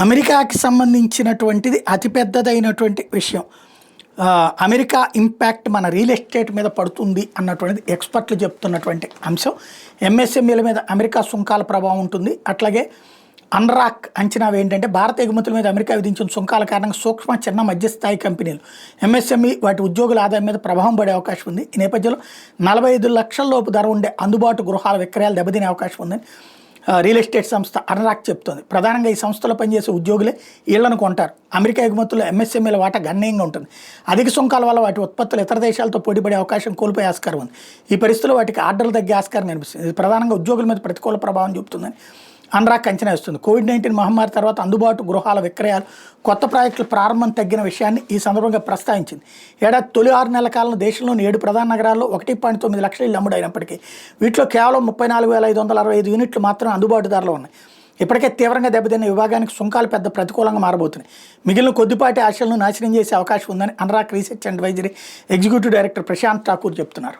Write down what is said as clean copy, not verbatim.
అమెరికాకి సంబంధించినటువంటిది అతిపెద్దదైనటువంటి విషయం. అమెరికా ఇంపాక్ట్ మన రియల్ ఎస్టేట్ మీద పడుతుంది అన్నటువంటిది ఎక్స్పర్ట్లు చెప్తున్నటువంటి అంశం. ఎంఎస్ఎంఈల మీద అమెరికా సుంకాల ప్రభావం ఉంటుంది. అట్లాగే అన్రాక్ అంచనా ఏంటంటే భారత ఎగుమతుల మీద అమెరికా విధించిన సుంకాల కారణంగా సూక్ష్మ చిన్న మధ్యస్థాయి కంపెనీలు ఎంఎస్ఎంఈ వాటి ఉద్యోగుల ఆదాయం మీద ప్రభావం పడే అవకాశం ఉంది. ఈ నేపథ్యంలో 45 లక్షల లోపు ధర ఉండే అందుబాటు గృహాల విక్రయాలు దెబ్బతినే అవకాశం ఉందని రియల్ ఎస్టేట్ సంస్థ అన్రాక్ చెప్తోంది. ప్రధానంగా ఈ సంస్థలో పనిచేసే ఉద్యోగులే ఇళ్లను కొంటారు. అమెరికా ఎగుమతుల్లో ఎంఎస్ఎంఈల వాటా గణనీయంగా ఉంటుంది. అధిక సుంకాల వల్ల వాటి ఉత్పత్తులు ఇతర దేశాలతో పోటీపడే అవకాశం కోల్పోయే ఆస్కారం ఉంది. ఈ పరిస్థితుల్లో వాటికి ఆర్డర్లు తగ్గే ఆస్కారం కనిపిస్తుంది. ఇది ప్రధానంగా ఉద్యోగుల మీద ప్రతికూల ప్రభావం చూపుతుందని అన్రాక్ అంచనా వేస్తుంది. కోవిడ్-19 మహమ్మారి తర్వాత అందుబాటు గృహాల విక్రయాలు కొత్త ప్రాజెక్టుల ప్రారంభం తగ్గిన విషయాన్ని ఈ సందర్భంగా ప్రస్తావించింది. ఏడాది తొలి 6 నెలల కాలంలో దేశంలోని 7 ప్రధాన నగరాల్లో 1.9 లక్షల ఇళ్లు అమ్ముడైనప్పటికీ వీటిలో కేవలం 34,565 యూనిట్లు మాత్రం అందుబాటు ధరలో ఉన్నాయి. ఇప్పటికే తీవ్రంగా దెబ్బతిన్న విభాగానికి సుంకాలు పెద్ద ప్రతికూలంగా మారబోతున్నాయి. మిగిలిన కొద్దిపాటి ఆశలను నాశనం చేసే అవకాశం ఉందని Anarock research and advisory executive director Prashant Thakur చెప్తున్నారు.